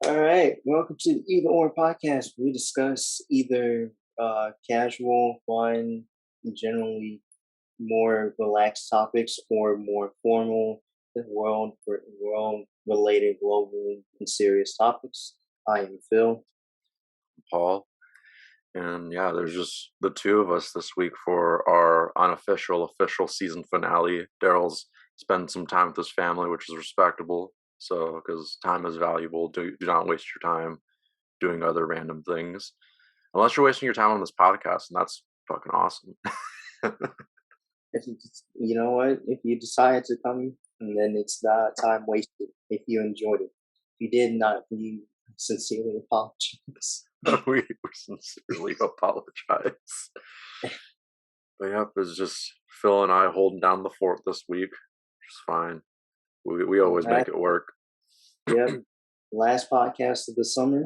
All right, welcome to the Either Or Podcast. We discuss either casual, fun, generally more relaxed topics, or more formal, world related, global, and serious topics. I am Phil. Paul. And yeah, there's just the two of us this week for our unofficial, official season finale. Daryl's spent some time with his family, which is respectable. So, because time is valuable, do not waste your time doing other random things. Unless you're wasting your time on this podcast, and that's fucking awesome. You know what? If you decided to come, and then it's not time wasted. If you enjoyed it, if you did not, we sincerely apologize. We sincerely apologize. But yep, it's just Phil and I holding down the fort this week, which is fine. We always make it work. Yep. Last podcast of the summer.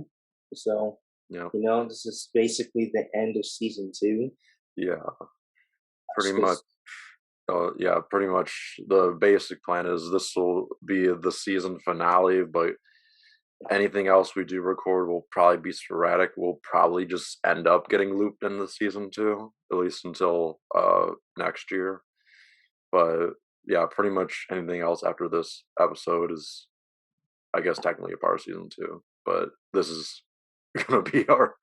So, Yeah. this is basically the end of season two. Yeah. Pretty much. Yeah, pretty much the basic plan is this will be the season finale, but anything else we do record will probably be sporadic. We'll probably just end up getting looped into season two, at least until next year. But yeah, pretty much anything else after this episode is, I guess, technically a part of season two. But this is gonna be our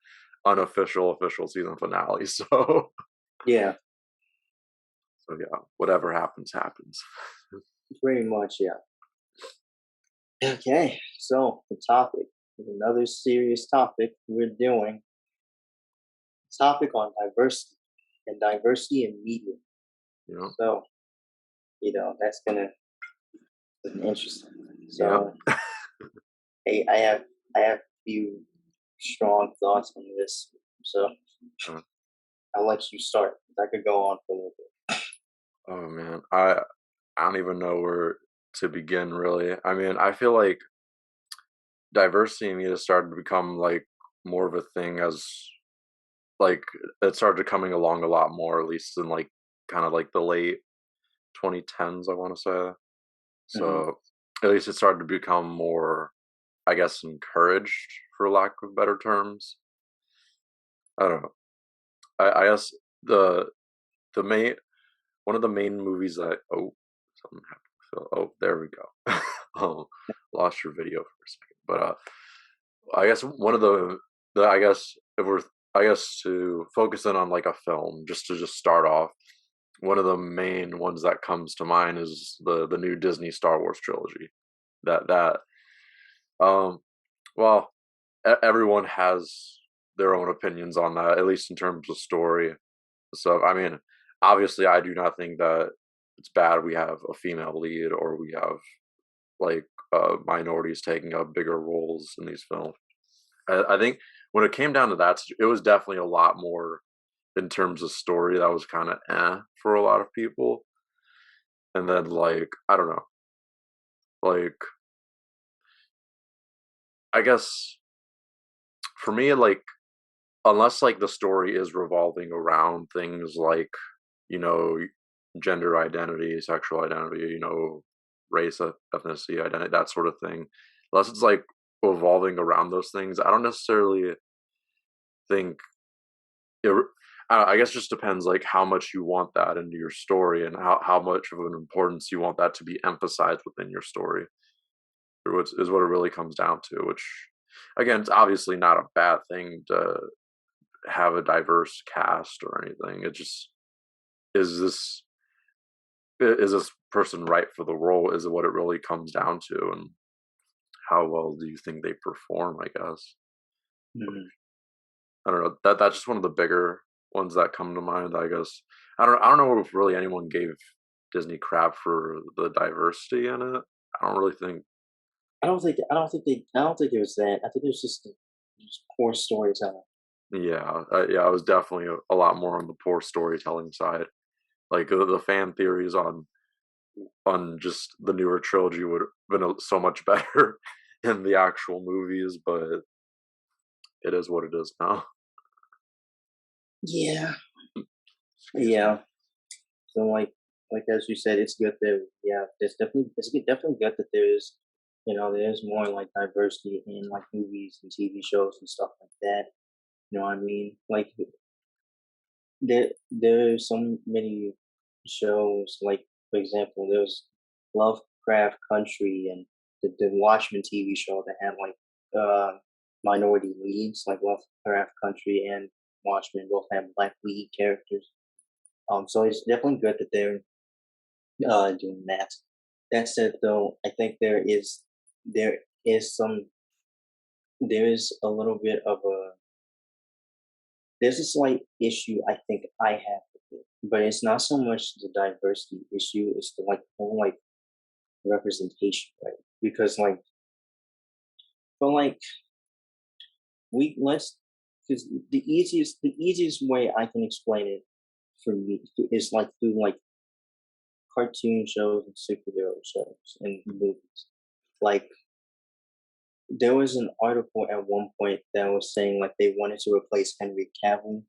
unofficial official season finale. So Yeah, so yeah, whatever happens, happens. pretty much. Yeah. Okay. So, the topic, another serious topic we're doing, topic on diversity and diversity in media. You know? So, that's going to be interesting. Yeah. So, hey, I have a few strong thoughts on this. So, I'll let you start. I could go on for a little bit. Oh man, I don't even know where to begin really. I mean, I feel like diversity in media started to become like more of a thing as like it started coming along a lot more, at least in like kind of like the late 2010s, I want to say. Hmm. So at least it started to become more, I guess, encouraged for lack of better terms. I don't know. I guess the the main one of the main movies that something happened. So, there we go. Oh, lost your video for a second. But I guess one of the I guess if we're I guess to focus in on like a film, just to just start off, one of the main ones that comes to mind is the new Disney Star Wars trilogy. That um well everyone has their own opinions on that, at least in terms of story. So I mean, obviously I do not think that it's bad we have a female lead or we have like minorities taking up bigger roles in these films. I think when it came down to that, it was definitely a lot more in terms of story that was kind of for a lot of people. And then like I don't know, like I guess for me like unless like the story is revolving around things like you know gender identity, sexual identity, race, ethnicity, identity, that sort of thing. Unless it's like revolving around those things, I don't necessarily think it. I guess it just depends like how much you want that into your story and how much of an importance you want that to be emphasized within your story, which is what it really comes down to. Which, again, it's obviously not a bad thing to have a diverse cast or anything. It just is this person right for the role is what it really comes down to, and how well do you think they perform, I guess. Hmm. I don't know, that's just one of the bigger ones that come to mind, I guess. I don't know if really anyone gave Disney crap for the diversity in it. I don't really think. I don't think it was that. I think it was just poor storytelling. Yeah, yeah, it was definitely a lot more on the poor storytelling side. Like the fan theories on just the newer trilogy would have been so much better in the actual movies, but it is what it is now. Yeah. Excuse me. Yeah. So like as you said, it's good that, yeah, definitely good that there's there's more like diversity in like movies and TV shows and stuff like that. You know what I mean? Like there's so many shows. Like for example, there's Lovecraft Country and the Watchmen TV show that had like minority leads. Like Lovecraft Country and Watchmen both have black lead characters. So it's definitely good that they're doing that. That said, though, I think there is some there is a little bit of a there's a slight issue I think I have with it, but it's not so much the diversity issue; it's the like whole like representation, right? Because like, but like we let's because the easiest way I can explain it for me is like through like cartoon shows and superhero shows and movies. Like there was an article at one point that was saying like they wanted to replace Henry Cavill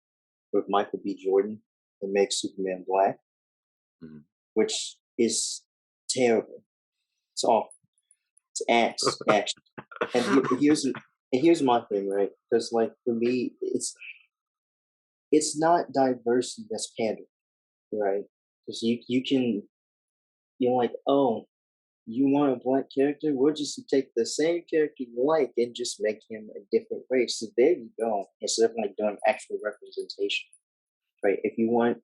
with Michael B. Jordan and make Superman black, Mhm. which is terrible. It's awful. It's ass, actually. And here's my thing, right? Because like for me, it's not diversity that's pandering, right? Because you're like, oh, you want a black character? We'll just take the same character you like and just make him a different race. So there you go. Instead of like doing actual representation, right? If you want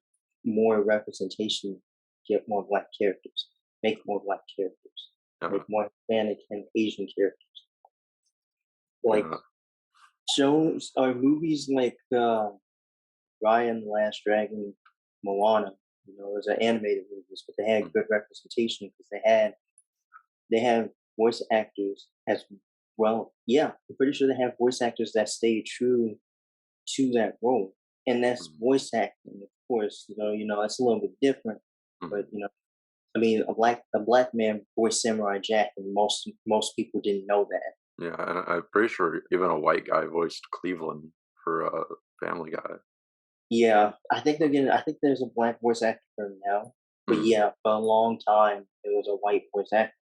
more representation, get more black characters. Make more black characters. Yeah, Make more Hispanic and Asian characters. Like yeah. shows or movies like Raya and the Last Dragon, Moana. Those are animated movies, but they had Mm, good representation because they have voice actors as well. Yeah, I'm pretty sure they have voice actors that stay true to that role, and that's mm, voice acting, of course. That's a little bit different, but mhm. I mean, a black man voiced Samurai Jack, and most people didn't know that. Yeah, and I'm pretty sure even a white guy voiced Cleveland for Family Guy. Yeah, I think they're getting. I think there's a black voice actor for him now, but Mm, yeah, for a long time it was a white voice actor.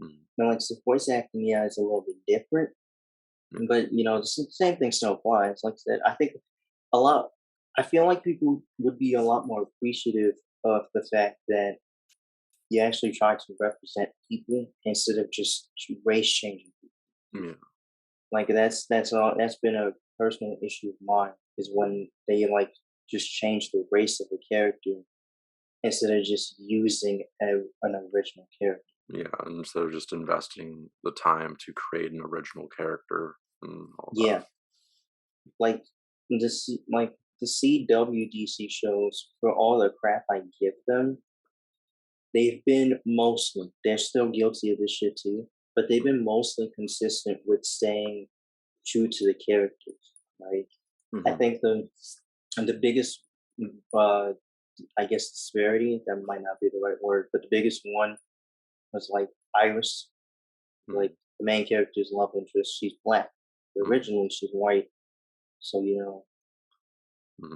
mm, And like so voice acting, yeah, is a little bit different, yeah, but the same thing still applies. Like I said, I think a lot. I feel like people would be a lot more appreciative of the fact that you actually try to represent people instead of just race changing people. yeah, Like that's all. That's been a personal issue of mine is when they like just change the race of a character instead of just using an original character. yeah. Instead of just investing the time to create an original character and all that. Yeah, like the CWDC shows for all the crap I give them, they've been mostly they're still guilty of this shit too, but they've been mostly consistent with staying true to the characters. Right? I Mm-hmm. think the biggest uh I guess disparity, that might not be the right word, but the biggest one was like Iris, like Mm-hmm. the main character's love interest. She's black. Mm-hmm. Originally, she's white. So Mm-hmm.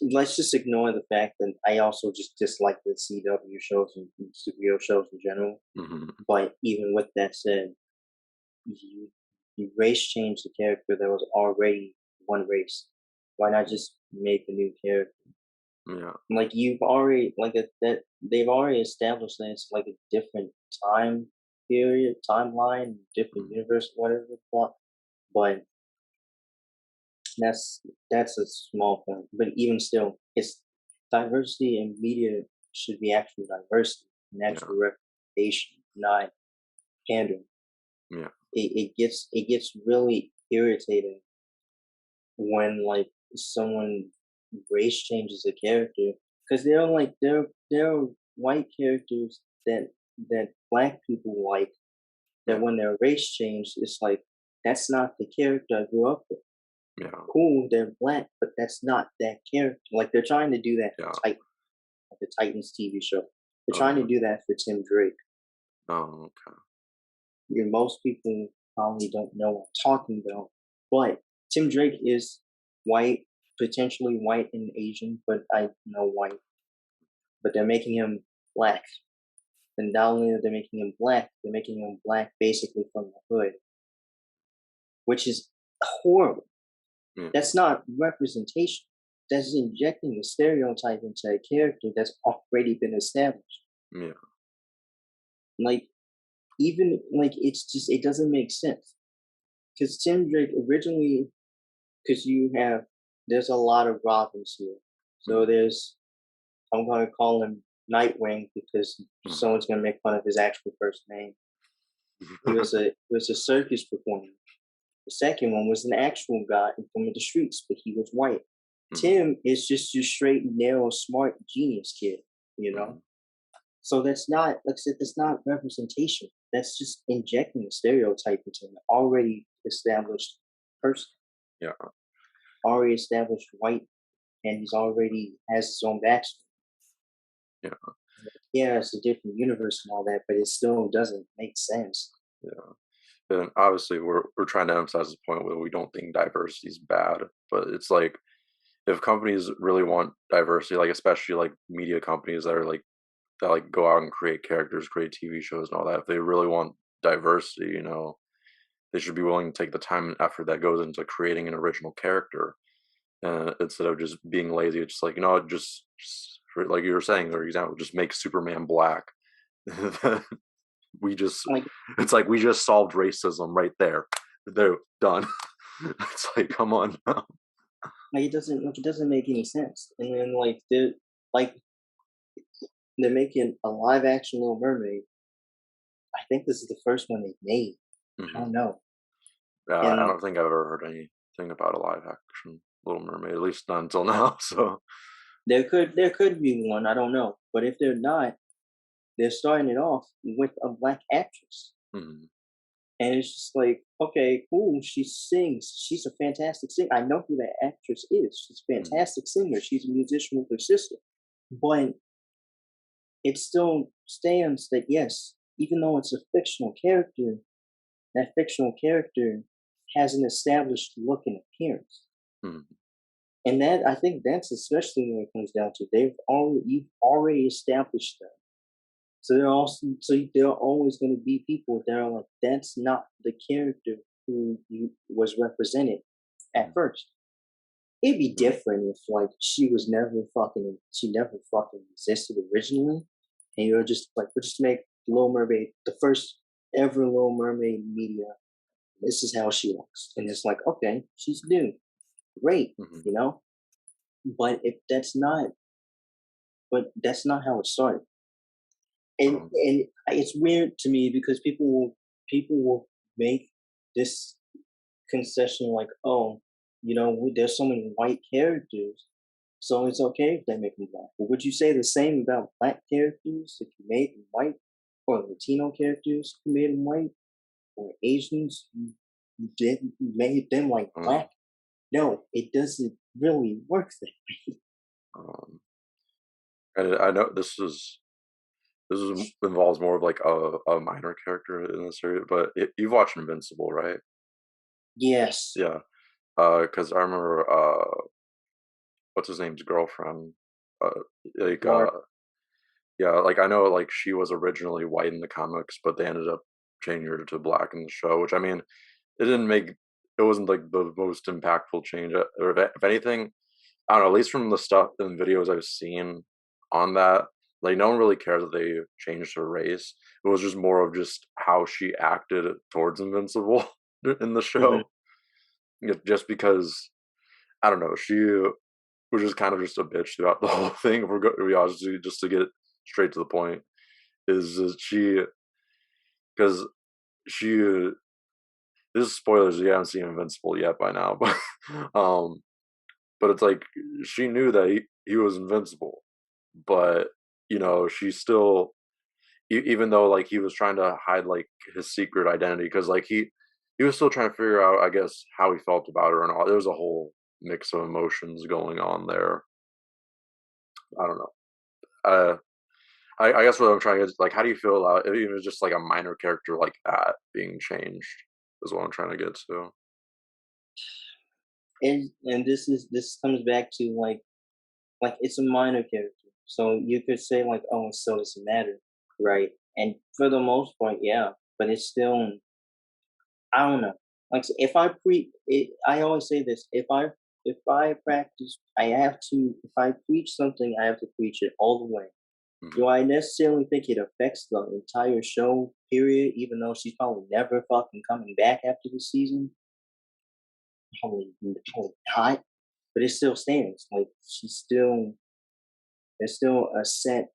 let's just ignore the fact that I also just dislike the CW shows and superhero shows in general. Mm-hmm. But even with that said, you you race change the character that was already one race. Why not just make a new character? Yeah, Like you've already that they've already established that it's like a different time period, timeline, different mm, universe, whatever the fuck. But that's a small point. But even still, it's diversity in media should be actual diversity and yeah, actual representation, not pandering. yeah, It gets really irritating when like someone race changes a character because they're white characters that black people like, that yeah, when they're race changed it's like that's not the character I grew up with. yeah, Cool, they're black, but that's not that character. Like they're trying to do that for yeah. Titan, like the Titans TV show. They're Oh, trying to yeah. do that for Tim Drake. Oh, okay. Most people probably don't know what I'm talking about, but Tim Drake is white, potentially white and Asian, but I know white. But they're making him black. And not only are they making him black, they're making him black basically from the hood, which is horrible. Yeah. That's not representation. That's injecting a stereotype into a character that's already been established. Yeah. Like, even like it's just it doesn't make sense. Because Tim Drake originally, because there's a lot of Robins here. So Mhm. I'm gonna call him Nightwing because Mhm. someone's gonna make fun of his actual first name. He was a circus performer. The second one was an actual guy from the streets, but he was white. Mhm. Tim is just your straight, narrow, smart, genius kid, you know? Mhm. So that's not, like I said, that's not representation. That's just injecting a stereotype into an already established person, Yeah. already established white, and he's already has his own backstory. Yeah. Yeah, it's a different universe and all that, but it still doesn't make sense. Yeah. And obviously, we're trying to emphasize the point where we don't think diversity is bad, but it's like if companies really want diversity, like especially like media companies that like go out and create characters, create TV shows and all that, if they really want diversity, they should be willing to take the time and effort that goes into creating an original character, instead of just being lazy. It's just like just for, like you were saying, for example, just make Superman black. we just Like, it's like we just solved racism right there. They're done. It's like, come on now. it doesn't make any sense. And then like they're making a live action Little Mermaid. I think this is the first one they've made. I Hmm. don't know. Yeah, I And don't think I've ever heard anything about a live action Little Mermaid, at least not until now. So, there could be one, I don't know. But if they're not, they're starting it off with a black actress. mhm, And it's just like, okay, cool. She sings. She's a fantastic singer. I know who that actress is. She's a mhm, fantastic singer. She's a musician with her sister. But it still stands that yes, even though it's a fictional character, that fictional character has an established look and appearance. mhm, And that I think that's especially when it comes down to you've already established them. So there are always going to be people that are like, that's not the character who you was represented at mhm, first. It'd be yeah, different if like she never fucking existed originally, and you're just like, we'll just make Little Mermaid the first ever Little Mermaid media. This is how she looks, and it's like, okay, she's new, great, mhm, you know. But if that's not how it started. And it's weird to me because people will make this concession like, oh, there's so many white characters, so it's okay if they make them black. But would you say the same about black characters if you made them white, or Latino characters if you made them white, or Asians you made them like um, black? No, it doesn't really work that way. um, and I know involves more of like a minor character in this area, but you've watched Invincible, right? Yes, Yeah, because I remember what's his name's girlfriend, uh, like Laura. yeah, like I know like she was originally white in the comics, but they ended up changing her to black in the show, which I mean, it didn't make it wasn't like the most impactful change, or if anything, I don't know, at least from the stuff and videos I've seen on that, like no one really cares that they changed her race. It was just more of just how she acted towards Invincible in the Hmm. show. Just because I don't know, she was just kind of just a bitch throughout the whole thing. If we're going to be honest, just to get straight to the point, is she because she this is spoilers. You haven't seen Invincible yet by now, but um, but it's like she knew that he was invincible, but she still even though like he was trying to hide like his secret identity because like he was still trying to figure out, I guess, how he felt about her and all. There was a whole mix of emotions going on there. I don't know. I guess what I'm trying to get is like, how do you feel about even just like a minor character like that being changed? Is what I'm trying to get to. And this comes back to like it's a minor character. So you could say like, oh, so doesn't matter, right? And for the most part, yeah. But it's still, I don't know. Like if I I always say this: if I practice, I have to. If I preach something, I have to preach it all the way. Mhm. Do I necessarily think it affects the entire show? Period. Even though she's probably never fucking coming back after the season, probably not. But it still stands. Like there's still a set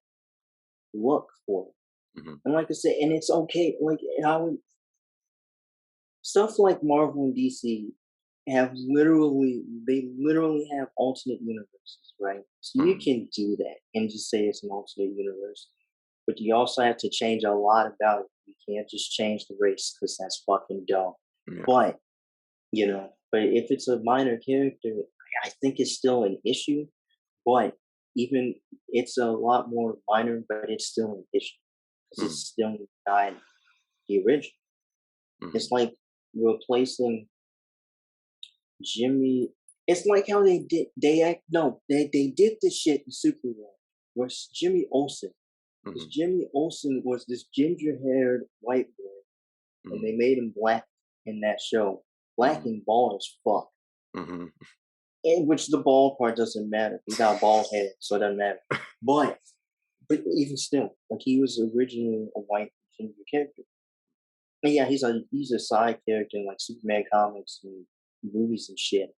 look for it. Mhm. And like I said, and it's okay. Like I would stuff like Marvel and DC they literally have alternate universes, right? So you Mhm. can do that and just say it's an alternate universe. But you also have to change a lot about it. You can't just change the race because that's fucking dumb. Yeah. But but if it's a minor character, I think it's still an issue. But even it's a lot more minor, but it's still an issue because it's Mhm. still not the original. Mhm. It's like replacing Jimmy. It's like how they did. They act. No, they did this shit in Superman. Was Jimmy Olsen? Because Mhm. Jimmy Olsen was this ginger-haired white boy, and Mhm. they made him black in that show. Black Mhm. and bald as fuck. Mhm. In which the bald part doesn't matter. He got a bald head, so it doesn't matter. But but even still, like he was originally a white ginger character. And yeah, he's a side character in like Superman comics and movies and shit.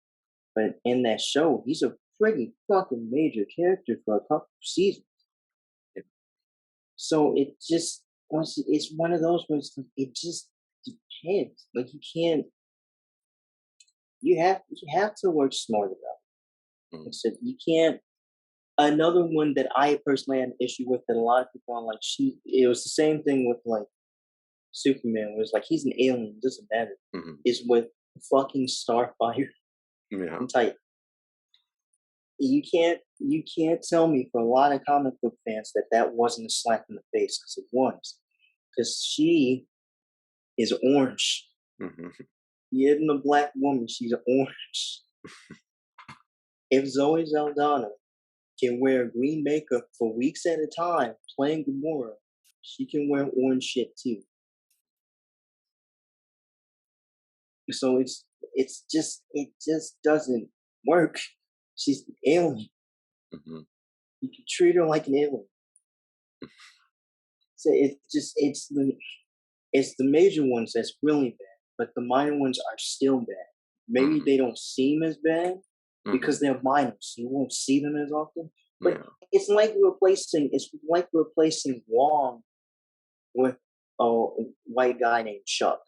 But in that show, he's a pretty fucking major character for a couple of seasons. Yeah. So it's one of those where it just depends. Like you have to work smart about it. Mhm. Like I said, you can't. Another one that I personally had an issue with that a lot of people are like, it was the same thing with like Superman, was like he's an alien, doesn't matter. Mhm. Is with fucking Starfire Yeah. and Titan. You can't tell me for a lot of comic book fans that that wasn't a slap in the face because it was. Because she is orange. Mhm. Even a black woman, she's orange. If Zoe Saldana can wear green makeup for weeks at a time playing Gamora, she can wear orange shit too. So it just doesn't work. She's an alien. Mhm. You can treat her like an alien. So it's the major ones that's really bad, but the minor ones are still bad. Maybe Mhm. they don't seem as bad because Mhm. they're minors, so you won't see them as often. But Yeah. it's like replacing Wong with a white guy named Chuck.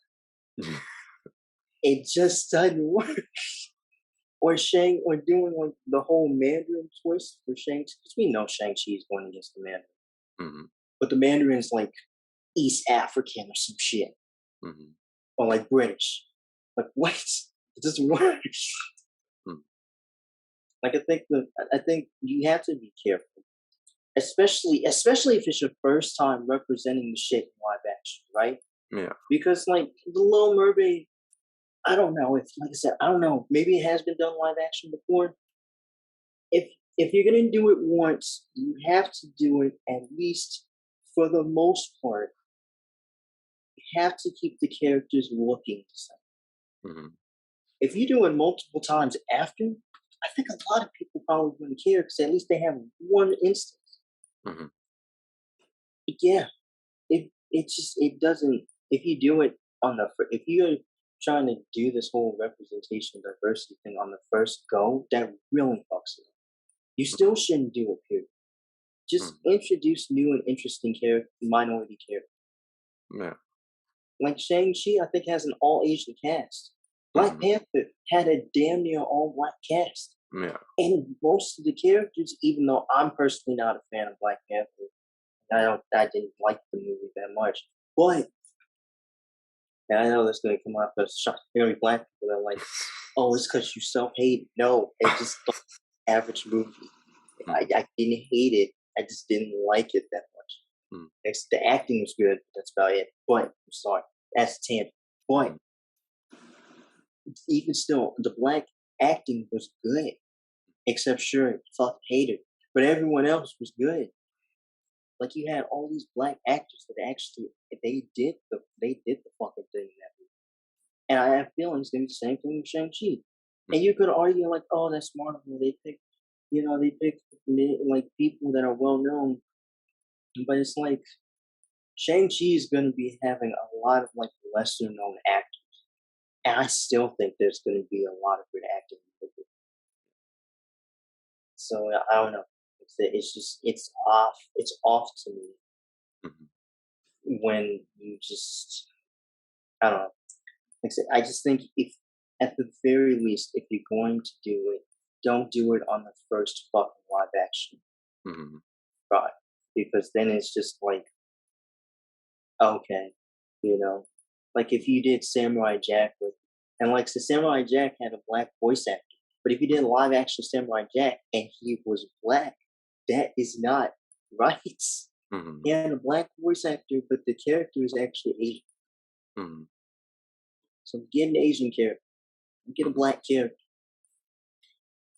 It just doesn't work. Or doing like the whole Mandarin twist for Shang, because we know Shang-Chi is going against the Mandarin, Mhm. but the Mandarin's like East African or some shit, Mhm. or like British. Like what? It doesn't work. Mhm. Like I think you have to be careful, especially if it's your first time representing the shit in live action, right? Yeah. Because like the Little Mermaid, I don't know if, like I said, I don't know. Maybe it has been done live action before. If you're gonna do it once, you have to do it at least for the most part. You have to keep the characters looking the same. Mhm. If you do it multiple times after, I think a lot of people probably wouldn't care because at least they have one instance. Mhm. Yeah, it doesn't. If you do it if you're trying to do this whole representation diversity thing on the first go, that really fucks it up. You still shouldn't do it. Period. Just Mhm. introduce new and interesting minority characters. Yeah. Like Shang-Chi, I think has an all Asian cast. Black Mhm. Panther had a damn near all white cast. Yeah. And most of the characters, even though I'm personally not a fan of Black Panther, I didn't like the movie that much. But and I know that's gonna come out as shock. There gonna be black people that are like, oh, it's because you self-hate. No, it just average movie. I, Mhm. I didn't hate it. I just didn't like it that much. Mhm. The acting was good. That's about it. But I'm sorry, that's 10. But Mhm. even still, the black acting was good, except sure, fuck hated. But everyone else was good. Like you had all these black actors that actually they did the fucking thing in that movie. And I have feelings they do the same thing with Shang-Chi. And you could argue like, oh, that's Marvel. They pick like people that are well known, but it's like Shang-Chi is going to be having a lot of like lesser known actors, and I still think there's going to be a lot of good acting with it. So I don't know. It's just it's off. It's off to me Mhm. when you just I don't know. Like I said, I just think if at the very least, if you're going to do it, don't do it on the first fucking live action Mhm. try, because then it's just like okay, you know, like if you did Samurai Jack with, and like the Samurai Jack had a black voice actor, but if you did live action Samurai Jack and he was black, that is not right. Mhm. He had a black voice actor, but the character is actually Asian. Mhm. So get an Asian character, get a Mhm. black character.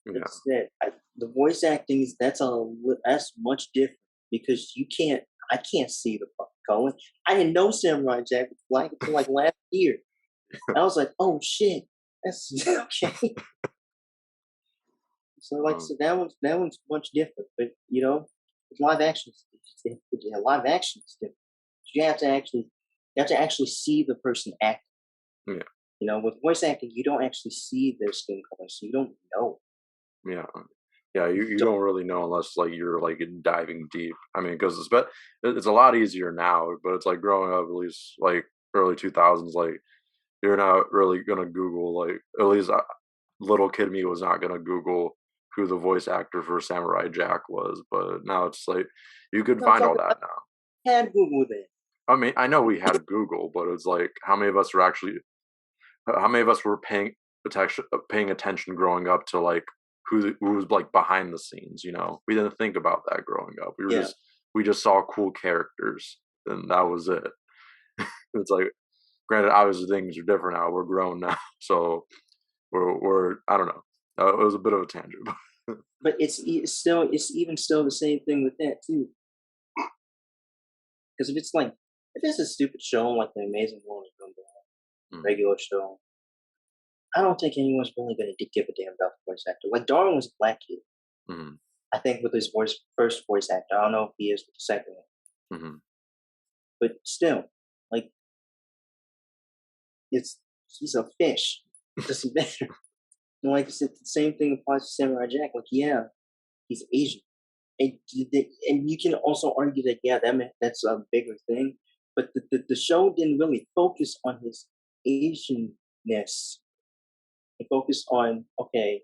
Yeah. That's that. The voice acting is that's much different because you can't. I can't see the fucking color. I didn't know Samurai Jack was black until like last year. I was like, oh shit, that's okay. So like, Um, so that one's much different. But with live action, live action is different. You have to actually see the person act. yeah. With voice acting, you don't actually see their skin color, so you don't know. Yeah. Yeah, You you don't. don't really know unless like you're like diving deep. I mean, because it's a lot easier now, but it's like growing up, at least like early 2000s, like you're not really gonna Google like at least little kid me was not gonna Google who the voice actor for Samurai Jack was, but now it's like you could No, I'm find all talking about that now. had Google then. I mean, I know we had Google, but it's like how many of us were paying attention growing up to like who was like behind the scenes? We didn't think about that growing up. Yeah. We just saw cool characters, and that was it. It's like, granted, obviously things are different now. We're grown now, so we're I don't know. It was a bit of a tangent. But it's even still the same thing with that too. Because if it's a stupid show like The Amazing World of Gumball, Mm, regular show, I don't think anyone's really gonna give a damn about the voice actor. Like Darwin was a black kid, mm, I think, with his first voice actor. I don't know if he is with the second one, mm, but still, like it's he's a fish. It doesn't matter. And like I said, the same thing applies to Samurai Jack. Like, yeah, he's Asian, and you can also argue that yeah, that's a bigger thing. But the show didn't really focus on his Asianness. It focused on okay,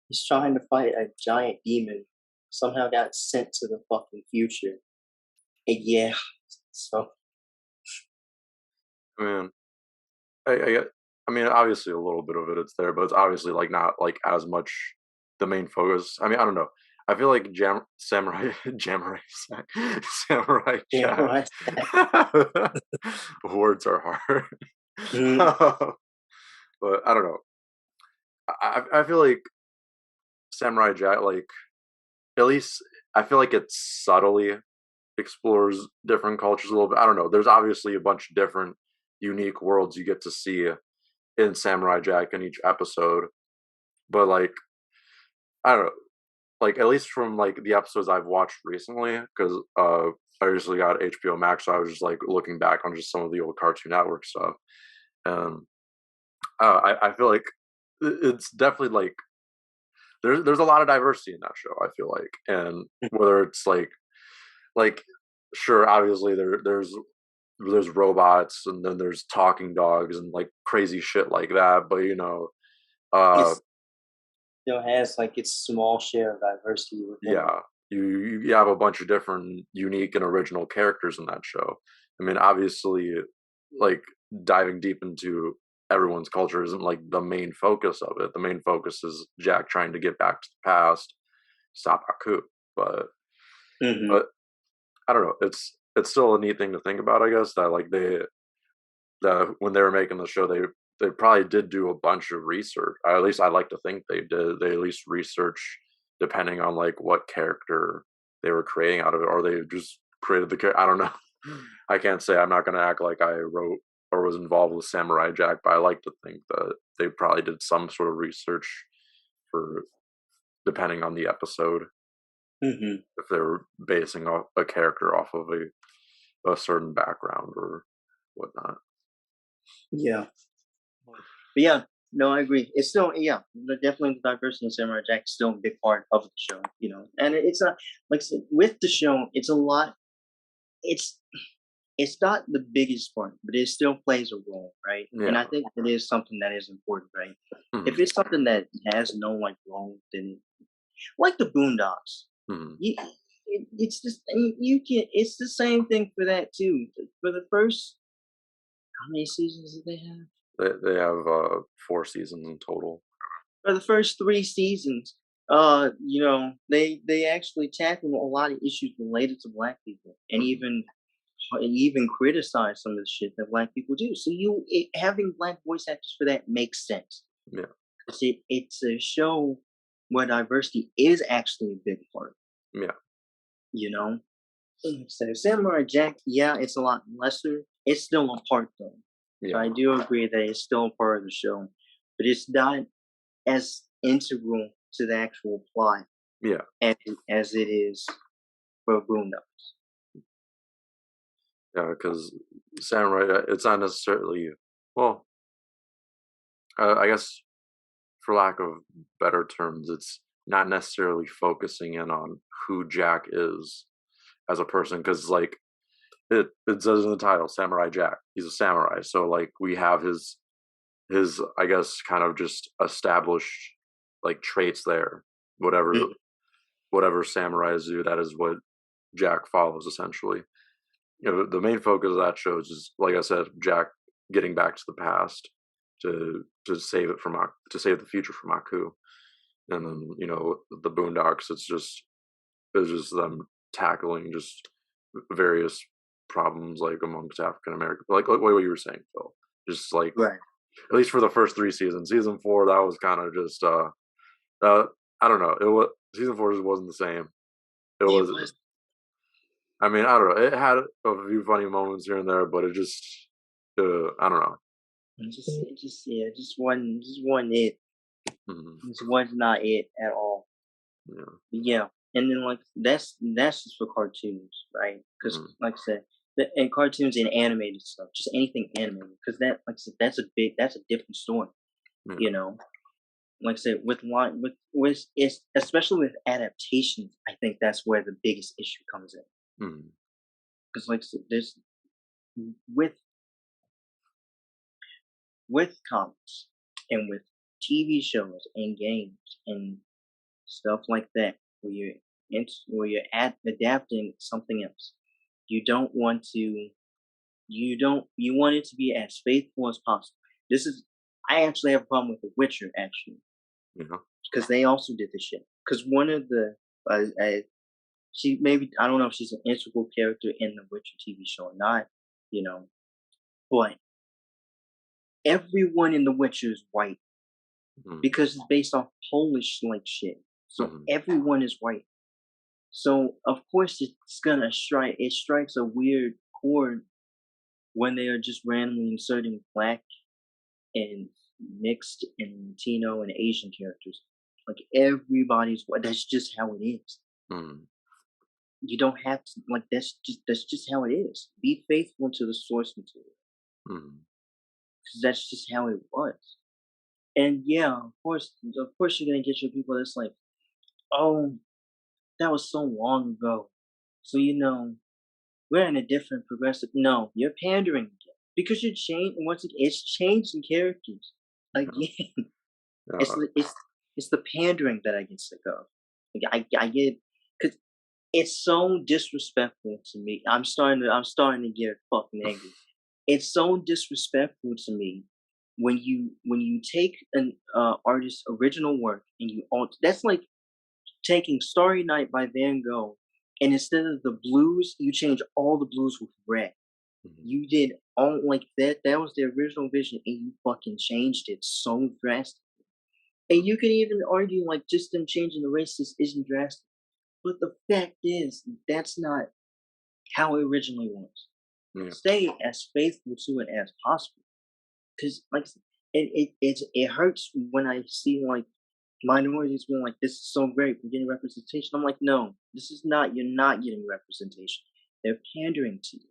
he's trying to fight a giant demon. Somehow got sent to the fucking future. And yeah, so I mean, I I mean, obviously a little bit of it's there, but it's obviously like not like as much the main focus. I mean, I don't know. I feel like Samurai Samurai damn Jack. right. Words are hard. Mhm. But I don't know. I feel like Samurai Jack, like at least I feel like it subtly explores different cultures a little bit. I don't know. There's obviously a bunch of different unique worlds you get to see in Samurai Jack in each episode, but like I don't know. Like at least from like the episodes I've watched recently, because I usually got HBO Max, so I was just like looking back on just some of the old Cartoon Network stuff. Um, I feel like it's definitely like there's a lot of diversity in that show. I feel like, and whether it's like sure, obviously there's robots and then there's talking dogs and like crazy shit like that, but uh, It still has like its small share of diversity within it. yeah, you have a bunch of different unique and original characters in that show. I mean, obviously, like diving deep into everyone's culture isn't like the main focus of it. The main focus is Jack trying to get back to the past, stop Haku. But Hmm. but I don't know. It's still a neat thing to think about. I guess that like when they were making the show, they probably did do a bunch of research. At least I like to think they did. They at least research depending on like what character they were creating out of it, or they just created the character. I don't know. I can't say. I'm not going to act like I wrote or was involved with Samurai Jack, but I like to think that they probably did some sort of research for depending on the episode Hmm. if they were basing a character off of a certain background or whatnot. Yeah. But yeah, no, I agree. It's still, yeah, definitely the diversity in Samurai Jack is still a big part of the show, and it's not, like I said, with the show, it's a lot, it's, it's not the biggest part, but it still plays a role, right? And Yeah. I think it is something that is important, right? If Hmm. it's something that has no like role, then like the Boondocks, Hmm. you, it's just you can. It's the same thing for that too. For the first, how many seasons did they have? They have 4 seasons in total. For the first 3 seasons, they actually tackled a lot of issues related to Black people, and Hmm. even criticize some of the shit that Black people do. So having Black voice actors for that makes sense. Yeah. 'Cause it's a show where diversity is actually a big part. Yeah. You know, so Samurai Jack, yeah, it's a lot lesser. It's still a part though. So Yeah. I do agree that it's still a part of the show, but it's not as integral to the actual plot Yeah. as it is for Boondocks. Yeah. Because Samurai, it's not necessarily. Well, I guess for lack of better terms, it's not necessarily focusing in on who Jack is as a person, because like it says in the title, Samurai Jack. He's a samurai, so like we have his I guess kind of just established like traits there. Whatever Mhm. whatever samurais do, that is what Jack follows essentially. The main focus of that show is just like I said, Jack getting back to the past to save it from to save the future from Aku, and then the Boondocks. It's just them tackling just various problems like amongst African American, like what you were saying, Phil. Just like Right. at least for the first 3 seasons. Season 4, that was kind of just uh I don't know. It was season 4 just wasn't the same. It It was. was I mean, I don't know. It had a few funny moments here and there, but it just I don't know. it just wasn't it. Mhm. This was not it at all. Yeah. Yeah, and then like that's just for cartoons, right? Because Mhm. like I said, and cartoons and animated stuff, just anything animated, because that like I said, that's a different story. Yeah. You know, like I said, with it's especially with adaptations, I think that's where the biggest issue comes in. Mhm. Because like I said, there's with with comics and with TV shows and games and stuff like that, where you're adapting something else. You don't want to. You want it to be as faithful as possible. This is I actually have a problem with The Witcher actually Yeah. because they also did this shit. Because one of the she maybe I don't know if she's an integral character in the Witcher TV show or not, you know, but everyone in The Witcher is white Mhm. because it's based off Polish like shit. So Mhm. everyone is white. So of course it's gonna strike. It strikes a weird chord when they are just randomly inserting black and mixed and Latino and Asian characters. Like everybody's white. That's just how it is. Mhm. You don't have to like that's just how it is. Be faithful to the source material Mhm. because that's just how it was. And yeah, of course, you're gonna get your people that's like, oh, that was so long ago. So we're in a different progressive. No, you're pandering again because you're changing. Once again, it's changing characters Yeah. again. It's Yeah. the it's it's the pandering that I get sick of. Like I get because it's so disrespectful to me. I'm starting to get fucking angry. It's so disrespectful to me when you take an artist's original work and you alter. That's like taking Starry Night by Van Gogh, and instead of the blues, you change all the blues with red. Mhm. You did all like that. That was the original vision, and you fucking changed it so drastic. And you can even argue like just them changing the races isn't drastic. But the fact is, that's not. how it originally was. Yeah. Stay as faithful to it as possible. Because like it hurts when I see like minorities being like, "This is so great, we're getting representation." I'm like, "No, this is not. You're not getting representation. They're pandering to you.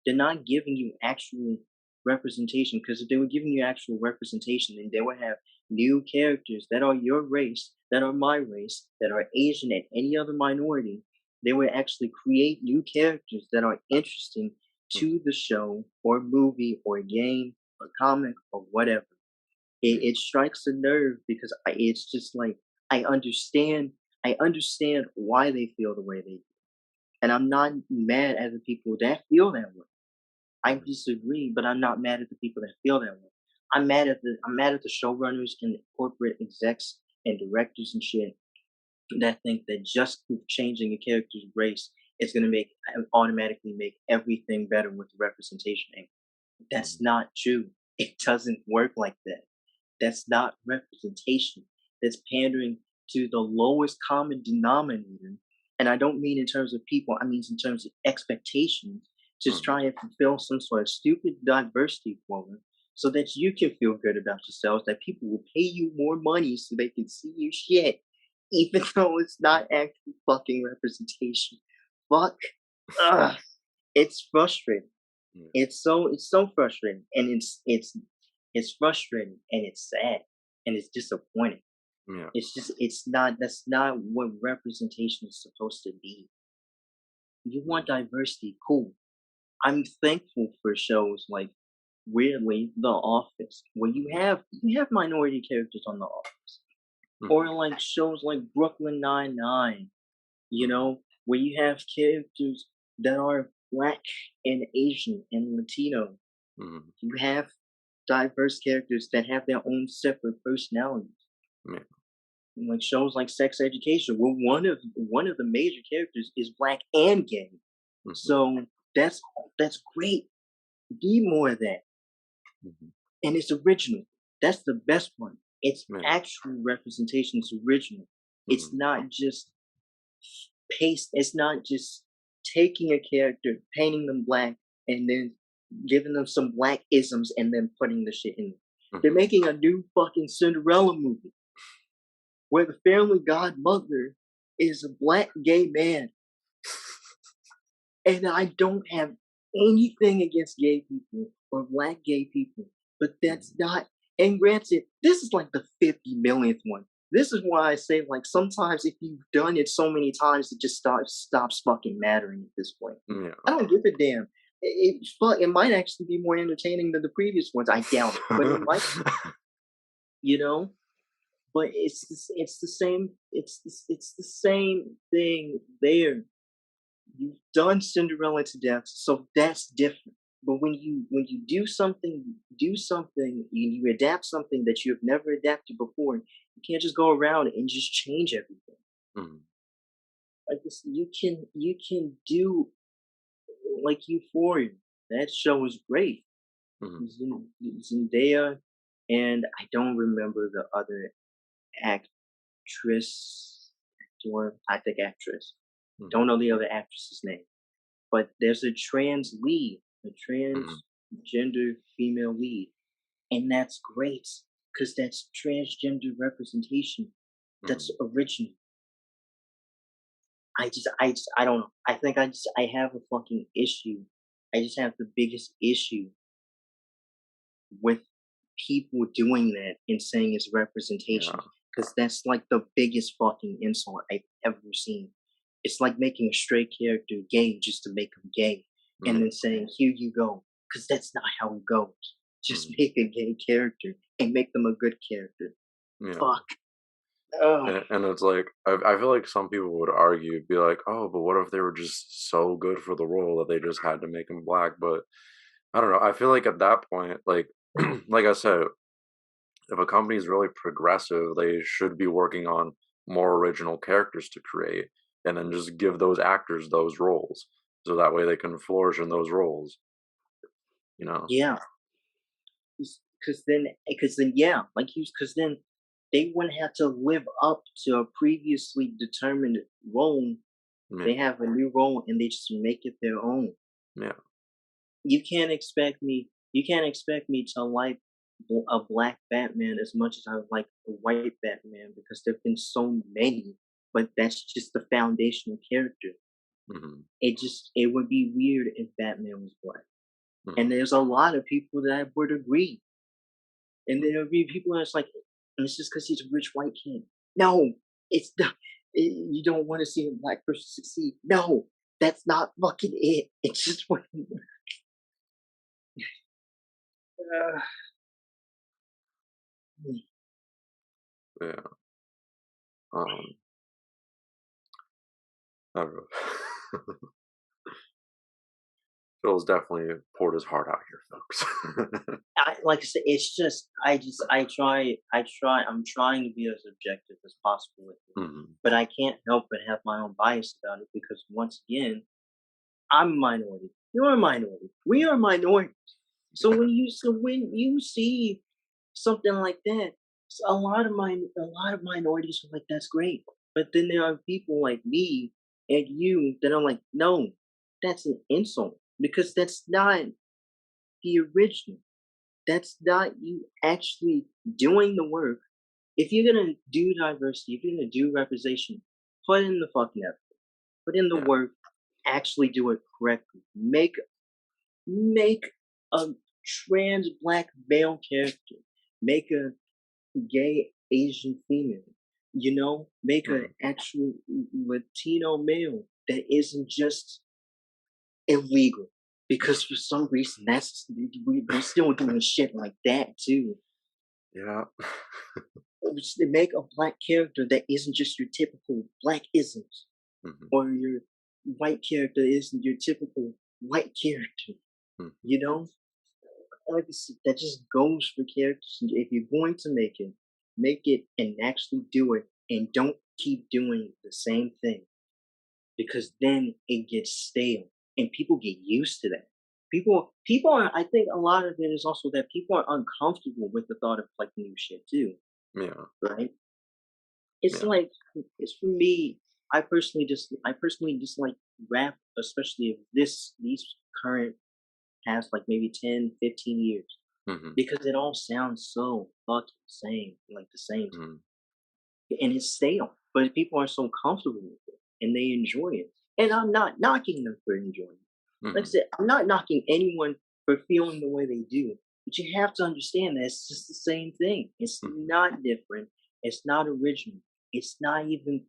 They're not giving you actual representation. Because if they were giving you actual representation, then they would have new characters that are your race, that are my race, that are Asian and any other minority. They would actually create new characters that are interesting Mm. to the show or movie or game or comic or whatever. Yeah. It strikes a nerve because it's just like I understand. I understand why they feel the way they do, and I'm not mad at the people that feel that way. I Mhm. disagree, but I'm not mad at the people that feel that way. I'm mad at the showrunners and the corporate execs and directors and shit that think that just changing a character's race is going to make automatically make everything better with the representation angle. That's Mhm. not true. It doesn't work like that. That's not representation. That's pandering to the lowest common denominator. And I don't mean in terms of people, I mean in terms of expectations, to Mhm. try and fulfill some sort of stupid diversity quota so that you can feel good about yourselves, that people will pay you more money so they can see you shit, even though it's not actually fucking representation. Fuck. Ugh. It's frustrating. Yeah. It's so frustrating, and it's frustrating, and it's sad, and it's disappointing. Yeah. It's not that's not what representation is supposed to be. You want Mhm. diversity, cool. I'm thankful for shows like weirdly The Office, where you have minority characters on The Office, or Mhm. like shows like Brooklyn Nine-Nine, Mhm. where you have characters that are black and Asian and Latino. Mhm. You have diverse characters that have their own separate personalities. Yeah. Like shows like Sex Education, where one of the major characters is black and gay. Mhm. So that's great. Be more of that. Mhm. And it's original. That's the best one. It's Yeah. actual representation. It's original. It's Mhm. not just paste. It's not just taking a character, painting them black, and then giving them some black isms and then putting the shit in. They're Mhm. making a new fucking Cinderella movie where the family godmother is a black gay man. And I don't have anything against gay people or black gay people, but that's Mhm. not. And granted, this is like the 50 millionth one. This is why I say, like, sometimes if you've done it so many times, it just stops fucking mattering at this point. Yeah. I don't give a damn. It might actually be more entertaining than the previous ones. I doubt it, but it might, you know. But it's the same thing there. You've done Cinderella to death, so that's different. But when you do something, you adapt something that you have never adapted before. You can't just go around and just change everything. Mhm. Like this, you can do like Euphoria. That show was great. Mhm. Zendaya, and I don't remember the other actress, I think actress. Mhm. Don't know the other actress's name. But there's a trans lead, a Mhm. transgender female lead, and that's great because that's transgender representation. That's Mhm. original. I don't know. I think I have a fucking issue. I just have the biggest issue with people doing that and saying it's representation Yeah. because that's like the biggest fucking insult I've ever seen. It's like making a straight character gay just to make him gay and Yeah. then saying, "Here you go," because that's not how it goes. Just Mhm. make a gay character and make them a good character. Yeah. Fuck. Ugh. And it's like I feel like some people would argue, be like, "Oh, but what if they were just so good for the role that they just had to make him black?" But I don't know. I feel like at that point, like like I said, if a company is really progressive, they should be working on more original characters to create, and then just give those actors those roles, so that way they can flourish in those roles. You know? Yeah, because then, yeah, because then they wouldn't have to live up to a previously determined role Yeah. They have a new role and they just make it their own. Yeah. You can't expect me to like a black Batman as much as I would like a white Batman because there've been so many, but that's just the foundational character. Hmm. It would be weird if Batman was black. And Hmm. there's a lot of people that would agree. And then there'll be people that's like, and it's just because he's a rich white kid. No, it's not. You don't want to see a black person succeed. No, that's not fucking it. It's just what. Uh, Yeah. Um, I don't know. Phil's definitely poured his heart out here, folks. like I said, I'm trying to be as objective as possible with it, Hmm. but I can't help but have my own bias about it because once again, I'm a minority. You're a minority. We are minorities. So when you see something like that, a lot of minorities are like, that's great. But then there are people like me and you that are like, no, that's an insult because that's not the original. That's not you actually doing the work. If you're gonna do diversity, if you're gonna do representation, put in the fucking effort. Put in the Yeah. work. Actually do it correctly. Make a trans black male character. Make a gay Asian female. You know, make an Hmm. actual Latino male that isn't just illegal. Because for some reason, we're still doing shit like that too. Yeah. They make a black character that isn't just your typical black isms, Hmm. or your white character isn't your typical white character. Hmm. You know, like that just goes for characters. If you're going to make it and actually do it, and don't keep doing the same thing because then it gets stale and people get used to that. People are. I think a lot of it is also that people are uncomfortable with the thought of like new shit too, Yeah. right? It's Yeah. like it's for me. I personally dislike rap, especially if these current past like maybe 10, 15 years. Hmm. Because it all sounds so fucking same, like the same, Hmm. and it's stale. But people are so comfortable with it, and they enjoy it. And I'm not knocking them for enjoying it. Like I Hmm. said, I'm not knocking anyone for feeling the way they do. But you have to understand that it's just the same thing. It's Hmm. not different. It's not original. It's not even.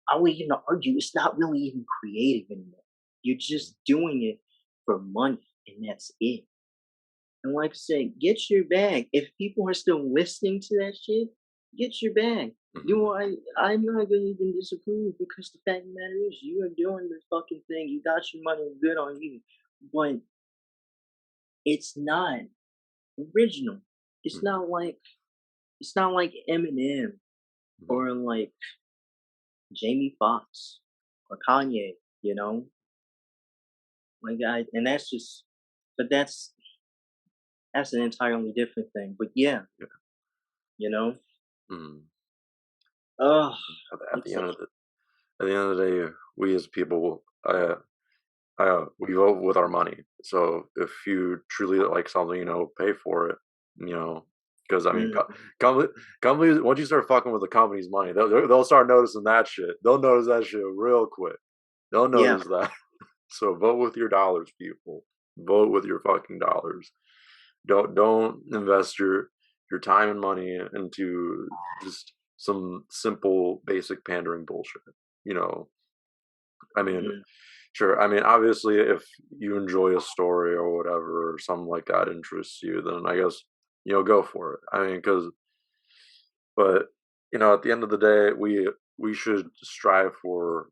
I would even argue it's not really even creative anymore. You're just doing it for money, and that's it. And like I said, get your bag. If people are still listening to that shit, get your bag. Hmm. You I I'm not gonna even disapprove because the fact of the matter is you are doing this fucking thing. You got your money, good on you. But it's not original. It's Hmm. not like it's not like Eminem Hmm. or like Jamie Foxx or Kanye, you know? Like I and that's just but that's an entirely different thing. But yeah, Yeah. you know? Hmm. Oh, At like I the said, end of at the end of the day, we as people, we vote with our money. So if you truly like something, pay for it. You know, because I mean, mm, companies. Once you start fucking with the company's money, they'll start noticing that shit. They'll notice that shit real quick. They'll yeah. notice that. So vote with your dollars, people. Vote with your fucking dollars. Don't invest your time and money into just some simple basic pandering bullshit. You know, I mean, Mm, sure. I mean, obviously, if you enjoy a story or whatever, or something like that interests you, then I guess go for it. I mean, but at the end of the day, we should strive for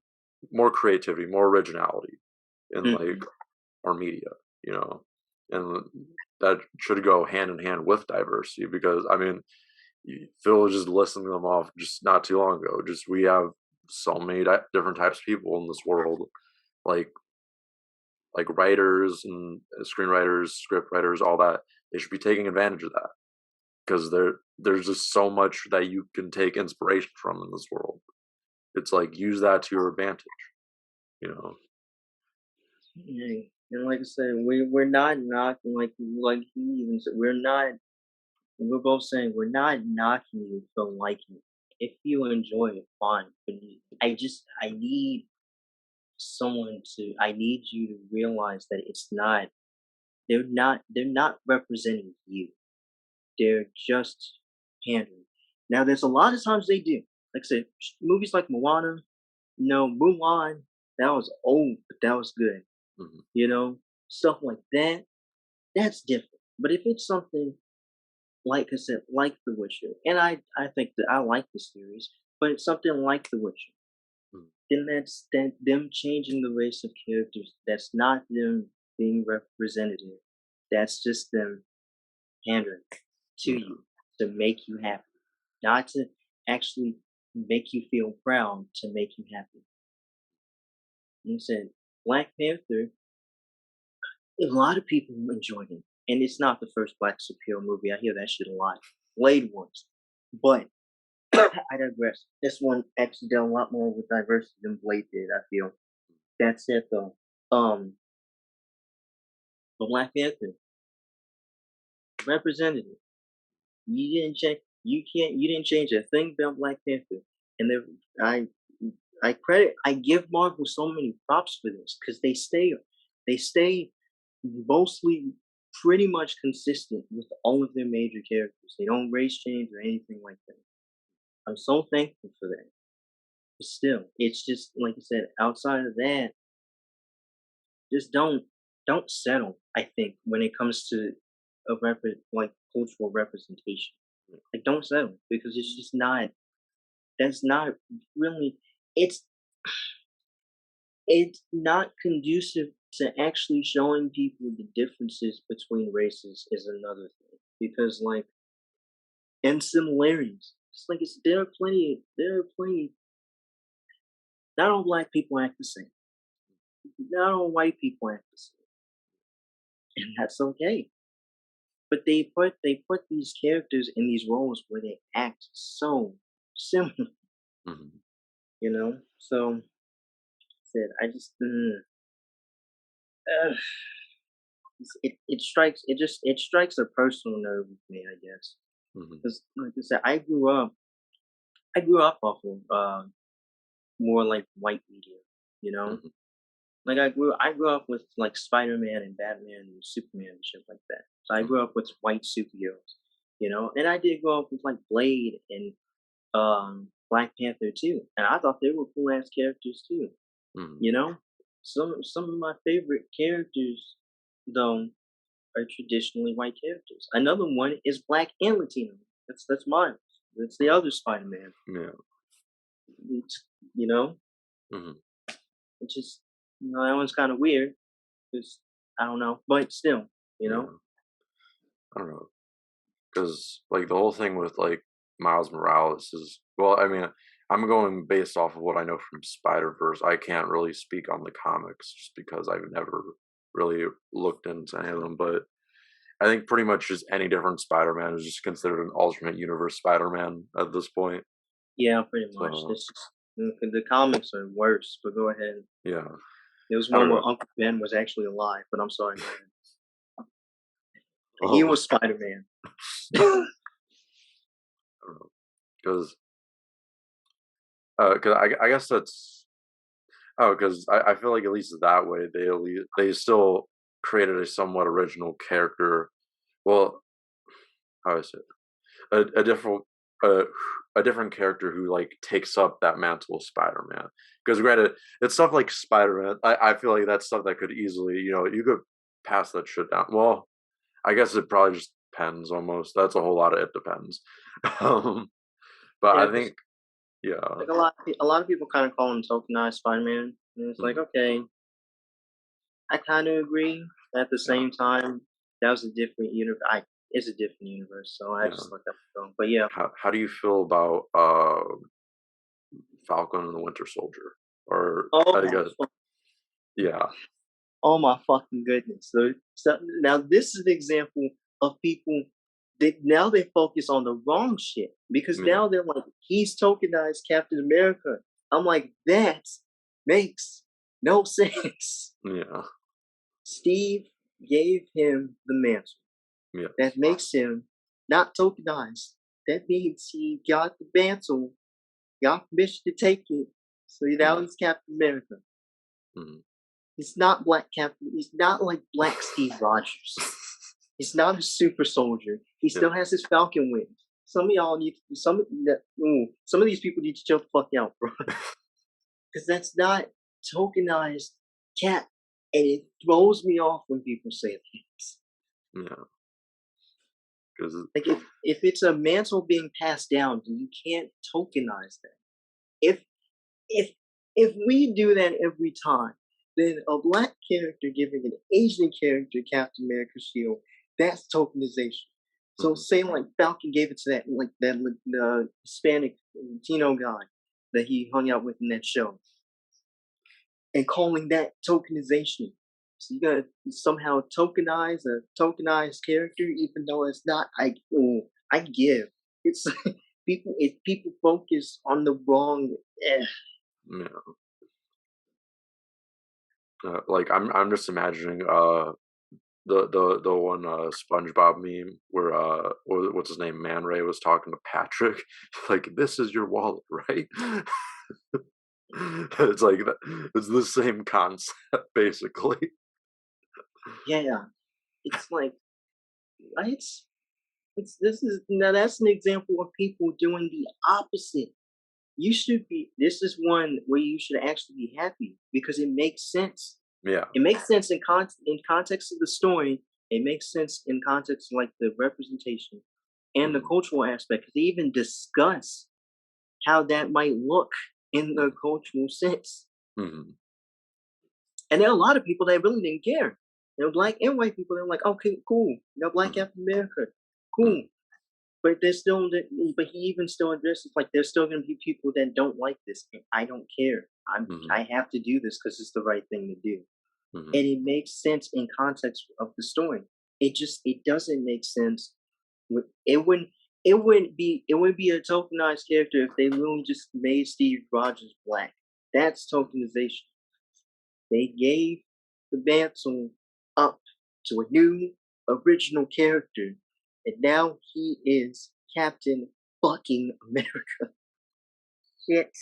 more creativity, more originality in like mhm. our media, you know, and that should go hand in hand with diversity because I mean, Phil was just listing them off just not too long ago. Just we have so many different types of people in this world, like writers and screenwriters, script writers, all that. They should be taking advantage of that because there's just so much that you can take inspiration from in this world. It's like use that to your advantage. you know. Yeah. And like I said, we're not knocking like he even said, we're both saying we're not knocking you for liking it. If you enjoy it, fine. But I need I need you to realize that they're not representing you. They're just pandering. Now, there's a lot of times they do. Like I said, movies like Moana, Mulan, that was old, but that was good. Mm-hmm. Stuff like that, that's different. But if it's something, like I said, like The Witcher, and I think that I like the series, but it's something like The Witcher, then that's them changing the race of characters. That's not them being representative. That's just them pandering to you to make you happy, not to actually make you feel proud to make you happy. You said Black Panther, a lot of people enjoyed it, and it's not the first black superhero movie. I hear that shit a lot. Blade was, but I digress. This one actually did a lot more with diversity than Blade did. I feel. That's it though. But Black Panther representative. You didn't change. You can't. You didn't change a thing about Black Panther. And there, I give Marvel so many props for this because they stay mostly pretty much consistent with all of their major characters. They don't race change or anything like that. I'm so thankful for that. But still, it's just like I said. Outside of that, just don't settle. I think when it comes to like cultural representation, like don't settle because it's just not. That's not really. It's it's not conducive to actually showing people the differences between races is another thing because and similarities. There are plenty. Not all black people act the same. Not all white people act the same, and that's okay. But they put these characters in these roles where they act so similar, So said I just it strikes a personal nerve with me, I guess, because like I said, I grew up off of more like white media, you know. Like I grew up with like Spider-Man and Batman and Superman and shit like that. So I grew up with white superheroes, and I did grow up with like Blade and Black Panther too, and I thought they were cool ass characters too. Some of my favorite characters though are traditionally white characters. Another one is black and Latino. That's mine. That's the other Spider-Man. Yeah. It's, you know, it's just that one's kind of weird. Because I don't know, but still, I don't know, because like the whole thing with like Miles Morales is, well, I mean, I'm going based off of what I know from Spider-Verse. I can't really speak on the comics just because I've never really looked into any of them, but I think pretty much just any different Spider-Man is just considered an alternate universe Spider-Man at this point. Yeah, pretty much. The comics are worse, but go ahead. Yeah. There was one where Uncle Ben was actually alive, but I'm sorry, man. He was Spider-Man. I don't know, because I guess that's because I feel like at least that way they still created a somewhat original character. Well, how I say it? A different character who like takes up that mantle of Spider-Man. Because granted, it's stuff like Spider-Man. I feel like that's stuff that could easily, you could pass that shit down. Well, I guess it probably just depends almost. That's a whole lot of it depends. But I think, like a lot of people kind of call him tokenized Spider-Man, and it's like, okay, I kind of agree. At the same time, that was a different universe. It's a different universe, so I just let that go. But yeah, how do you feel about Falcon and the Winter Soldier? Or Oh my fucking goodness! So now this is an example of people that now they focus on the wrong shit because now they're like, he's tokenized Captain America. I'm like, that makes no sense. Yeah. Steve gave him the mantle. Yeah. That makes him not tokenized. That means he got the mantle, got permission to take it. So now he's Captain America. Mm-hmm. He's not Black Captain. He's not like Black Steve Rogers. He's not a super soldier. He still has his Falcon wings. Some of y'all need to, some of these people need to chill the fuck out, bro. Because that's not tokenized Cap, and it throws me off when people say things. Yeah. Because Like if it's a mantle being passed down, you can't tokenize that. If we do that every time, then a Black character giving an Asian character Captain America's shield, that's tokenization. So say like Falcon gave it to that like the Hispanic Latino guy that he hung out with in that show, and calling that tokenization. So you gotta somehow tokenize a tokenized character, even though it's not. I give. It's people. If people focus on the wrong. yeah. Like I'm just imagining the one SpongeBob meme where what's his name, Man Ray was talking to Patrick, like, this is your wallet, right? It's like it's the same concept basically. Yeah, it's like it's this is now that's an example of people doing the opposite. You should be. This is one where you should actually be happy because it makes sense. Yeah. It makes sense in context of the story. It makes sense in context of like the representation and the cultural aspect. They even discuss how that might look in the cultural sense. Mm-hmm. And there are a lot of people that really didn't care. You know, Black and white people. They're like, okay, cool. You know, Black Captain America, cool. But there's still, but he even still addresses like there's still going to be people that don't like this. And I don't care. I have to do this because it's the right thing to do, and it makes sense in context of the story. It doesn't make sense. It wouldn't be a tokenized character if they really just made Steve Rogers Black. That's tokenization. They gave the mantle up to a new original character. And now he is Captain fucking America. Shit.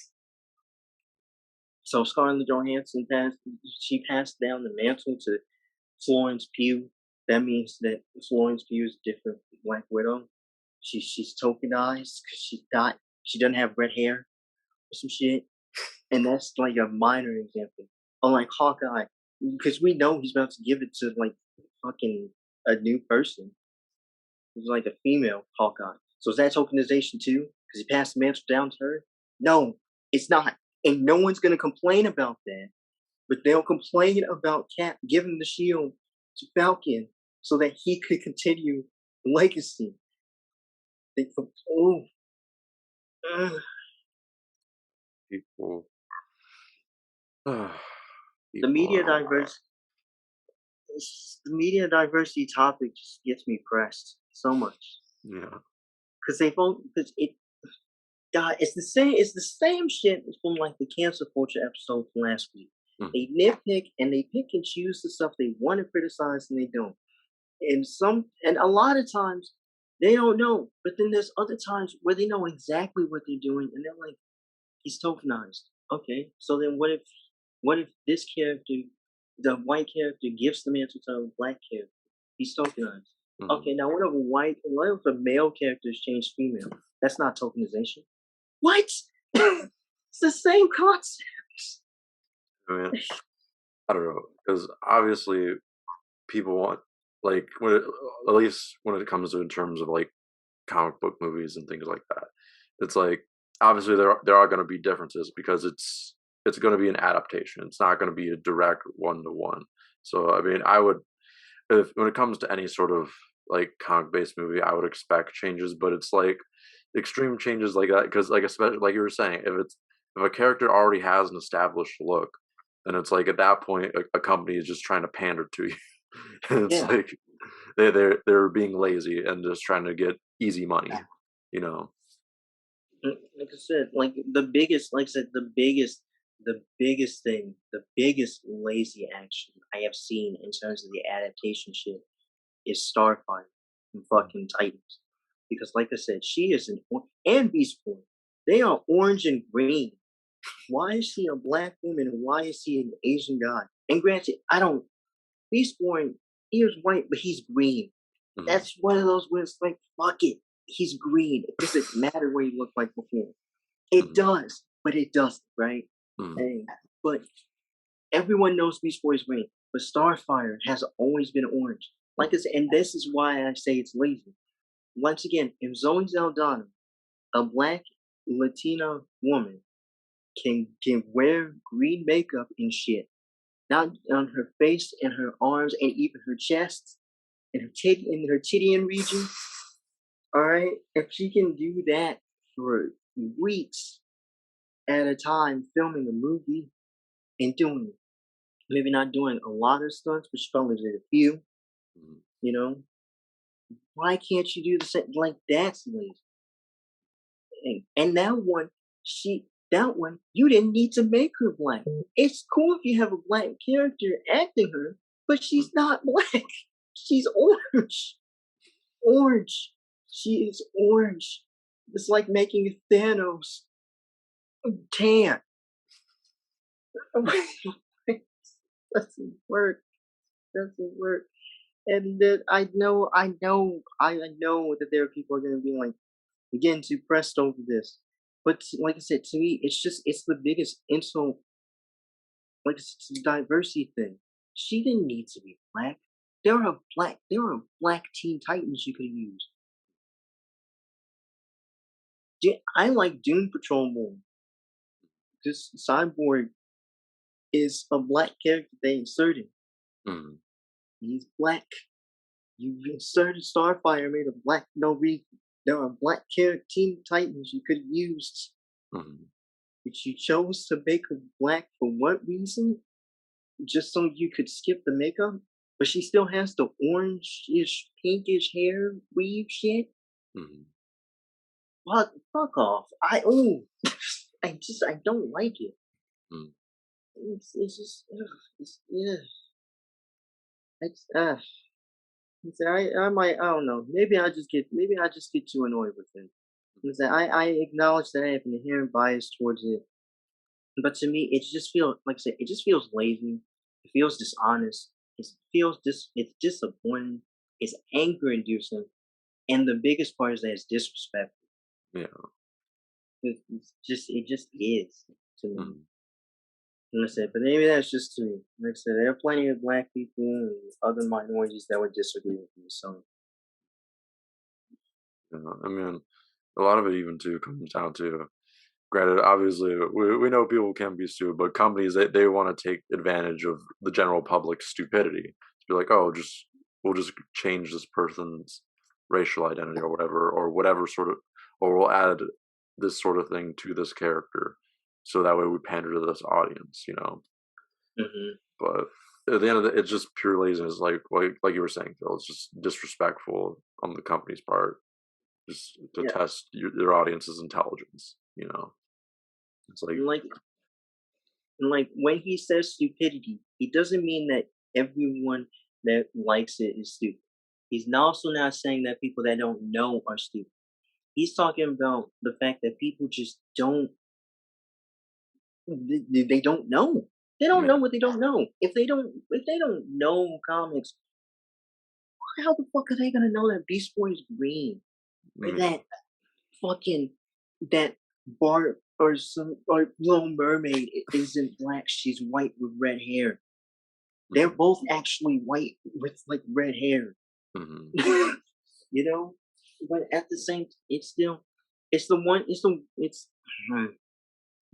So Scarlett Johansson passed down the mantle to Florence Pugh. That means that Florence Pugh is a different Black Widow. She's tokenized because she doesn't have red hair or some shit. And that's like a minor example. Unlike Hawkeye, because we know he's about to give it to like fucking a new person. He's like a female Hawkeye. So is that tokenization too? Because he passed the mantle down to her? No, it's not. And no one's going to complain about that. But they'll complain about Cap giving the shield to Falcon so that he could continue the legacy. People. The media diversity topic just gets me pressed so much. Yeah. Because it's the same shit from like the cancel culture episode from last week. They nitpick and they pick and choose the stuff they want to criticize and they don't. And a lot of times they don't know, but then there's other times where they know exactly what they're doing and they're like, he's tokenized. Okay, so then what if this character, the white character, gives the mantle to a Black character? He's tokenized. Okay, now what if a male character is changed female? That's not tokenization. What? It's the same concept. I mean, I don't know, because obviously people want, like, at least when it comes to in terms of like comic book movies and things like that, it's like obviously there are going to be differences because it's going to be an adaptation. It's not going to be a direct one-to-one. So I mean, when it comes to any sort of like comic-based movie, I would expect changes, but it's like extreme changes like that because, like, especially like you were saying, if a character already has an established look, then it's like at that point a company is just trying to pander to you. And it's like they're being lazy and just trying to get easy money, you know. Like I said, like the biggest the biggest thing, the biggest lazy action I have seen in terms of the adaptation shit is Starfire from fucking Titans. Because, like I said, she is and Beast Boy. They are orange and green. Why is she a black woman and why is he an Asian guy? And granted, Beast Boy, he was white, but he's green. That's one of those where it's like, fuck it. He's green. It doesn't matter what he looked like before. It does, but it doesn't, right? But everyone knows Beast Boy is green. But Starfire has always been orange. Like I said, and this is why I say it's lazy. Once again, if Zoe Saldana, a black Latina woman, can wear green makeup and shit, not on her face and her arms and even her chest and her titty region, all right? If she can do that for weeks at a time filming a movie and doing, maybe not doing a lot of stunts, but she probably did a few, you know? Why can't you do the same? Like, that's lazy. And that one, you didn't need to make her black. It's cool if you have a black character acting her, but she's not black. She's orange. Orange. She is orange. It's like making Thanos tan. Doesn't work. Doesn't work. And then I know that there are people who are gonna be like, again, too pressed over this. But like I said, to me, it's the biggest insult. Like, it's a diversity thing. She didn't need to be black. There are black Teen Titans you could use. I like Doom Patrol more. This Cyborg is a black character they inserted. He's black. You inserted Starfire, made a black no reason. There are black Teen Titans you could have used. But you chose to make her black for what reason? Just so you could skip the makeup? But she still has the orange-ish, pinkish hair weave shit? Fuck off. I don't like it. It's just, I don't know. Maybe I just get too annoyed with it. I acknowledge that I have an inherent bias towards it, but to me, it just feels, like I said, it just feels lazy. It feels dishonest. It's disappointing. It's anger-inducing, and the biggest part is that it's disrespectful. It just is to me. Like I said, but maybe that's just to me. Like I said, there are plenty of black people and other minorities that would disagree with me. So, I mean, a lot of it even too comes down to, granted, obviously we know people can be stupid, but companies they want to take advantage of the general public's stupidity to be like, oh, we'll just change this person's racial identity or whatever sort of, or we'll add this sort of thing to this character, so that way we pander to this audience, you know. But at the end of it, it's just pure laziness, like you were saying, Phil. It's just disrespectful on the company's part, just to test their audience's intelligence, you know. It's like when he says stupidity, it doesn't mean that everyone that likes it is stupid. He's also not saying that people that don't know are stupid. He's talking about the fact that people just don't. They don't know. They don't know what they don't know. If they don't know comics, how the fuck are they gonna know that Beast Boy is green? Or that fucking Bart or Little Mermaid isn't black. She's white with red hair. They're both actually white with like red hair. You know, but at the same, I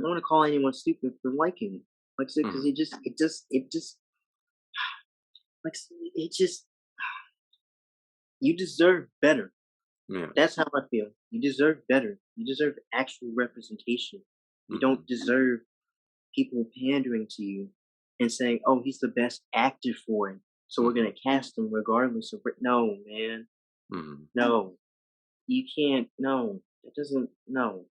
don't want to call anyone stupid for liking it. Like I said, because you deserve better. That's how I feel. You deserve better. You deserve actual representation. You don't deserve people pandering to you and saying, "Oh, he's the best actor for it, so we're gonna cast him regardless of." No, man. No, you can't. No, it doesn't. No,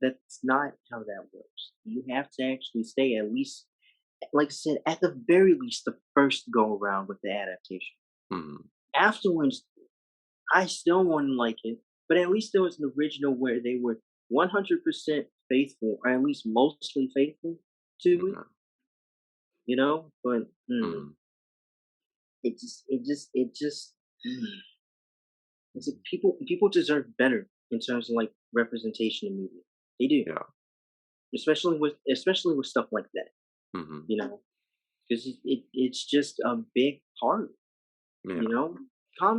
That's not how that works. You have to actually stay at least, like I said, at the very least, the first go around with the adaptation. Mhm. Afterwards, I still wouldn't like it, but at least there was an original where they were 100% faithful, or at least mostly faithful to it, Yeah. you know. But Mhm. it just. It's like people deserve better in terms of like representation in media. They do, Yeah. especially with stuff like that. Mhm. You know, because it's just a big part. Yeah. You know,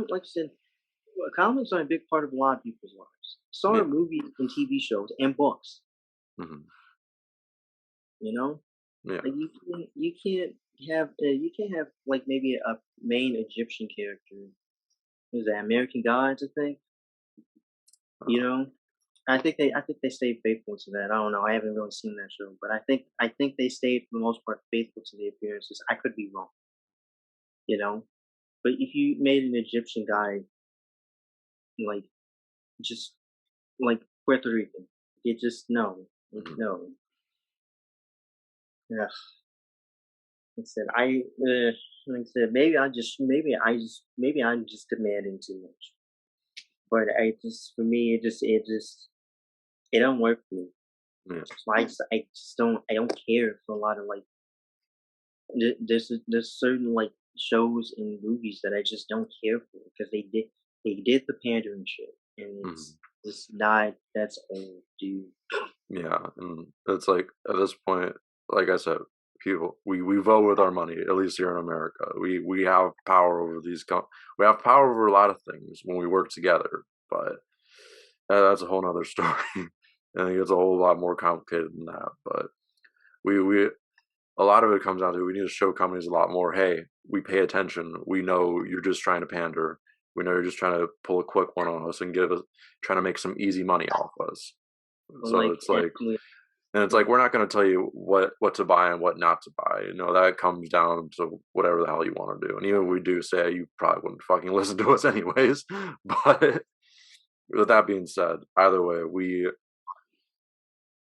like I said, comics are a big part of a lot of people's lives. So are Yeah. movies and TV shows and books. Mhm. You know, Yeah. like you can't have like maybe a main Egyptian character. Was that American Gods? I think. You Uh, know, I think they stayed faithful to that. I don't know. I haven't really seen that show, but I think they stayed for the most part faithful to the appearances. I could be wrong, you know. But if you made an Egyptian guy like just like Puerto Rican, you just no, mhm. no. Yeah, like I said, maybe I'm just demanding too much. But I just for me, it don't work for me. Yeah. So I just don't care for a lot of like there's certain like shows and movies that I just don't care for because they did the pandering shit and Mhm. it's just not that's old dude. Yeah. And it's like at this point, like I said, people we vote with our money. At least here in America, we have power over we have power over a lot of things when we work together. But that's a whole nother story. I think it's a whole lot more complicated than that. But we a lot of it comes down to we need to show companies a lot more. Hey, we pay attention. We know you're just trying to pander. We know you're just trying to pull a quick one on us and trying to make some easy money off us. So Like it's like, actually, and it's like mm, we're not going to tell you what to buy and what not to buy. You know that comes down to whatever the hell you want to do. And even if we do say you probably wouldn't fucking listen to us anyways. But with that being said, either way, we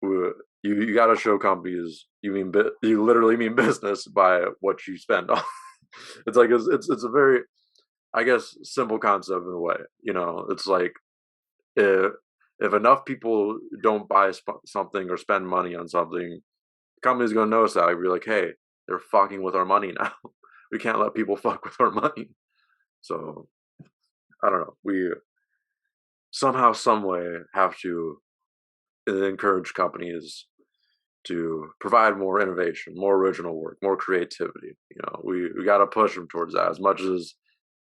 you got to show companies you literally mean business by what you spend on. It's like it's a very, I guess, simple concept in a way. You know, it's like if enough people don't buy something or spend money on something, company's gonna notice that. I'd be like, hey, they're fucking with our money now. We can't let people fuck with our money. So I don't know. We somehow, some way, have to encourage companies to provide more innovation, more original work, more creativity. You know, we got to push them towards that as much as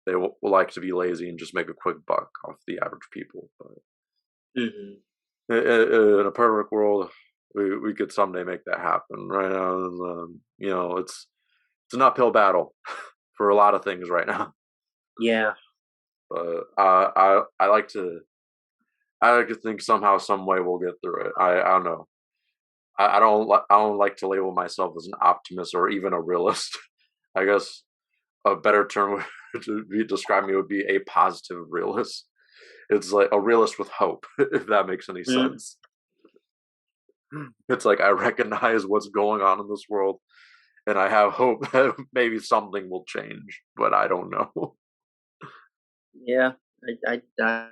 they will like to be lazy and just make a quick buck off the average people. But mhm. in a perfect world, we could someday make that happen. Right now, you know, it's an uphill battle for a lot of things right now. Yeah, But I like to think somehow, some way we'll get through it. I don't know. I don't like to label myself as an optimist or even a realist. I guess a better term to describe me would be a positive realist. It's like a realist with hope, if that makes any mm, sense. It's like I recognize what's going on in this world, and I have hope that maybe something will change, but I don't know. yeah. I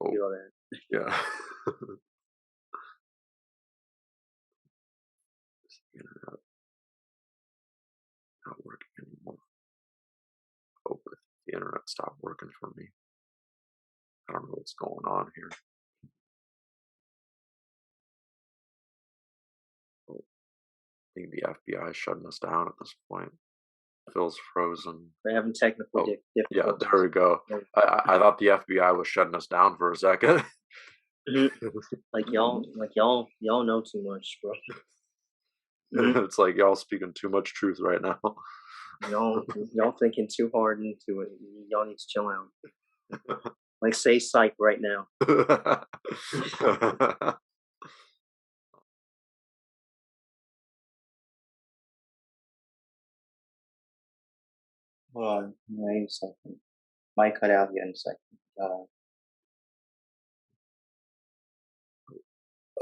Oh, feel that. yeah. Internet not working anymore. Oh, the internet stopped working for me. I don't know what's going on here. Oh, I think the FBI is shutting us down at this point. Phil's frozen. We're having technical Oh, yeah, there difficulties. we go. Like, I thought the FBI was shutting us down for a second. mhm. Y'all know too much, bro. Mhm. It's like y'all speaking too much truth right now. Y'all thinking too hard into it. Y'all need to chill out. Like say psych right now. Hold on, wait a second. Might cut out here in a second.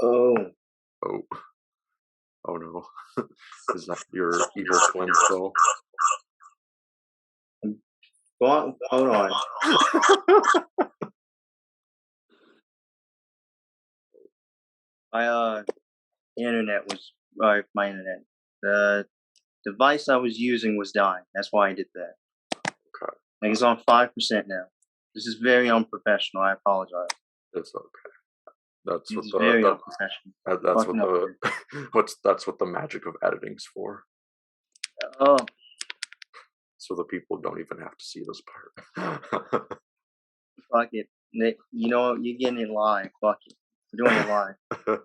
Oh, Oh, oh no. Is that your evil twin still? go on, hold on. My internet was my internet. The device I was using was dying. That's why I did that. Okay. Like it's on 5% now. This is very unprofessional. I apologize. It's okay. That's This what is very the unprofessional. that's what Fucking up the here. that's what the magic of editing's for. Oh, So the people don't even have to see this part. fuck it. You know what? You're getting it live. Fuck it. We're doing it live.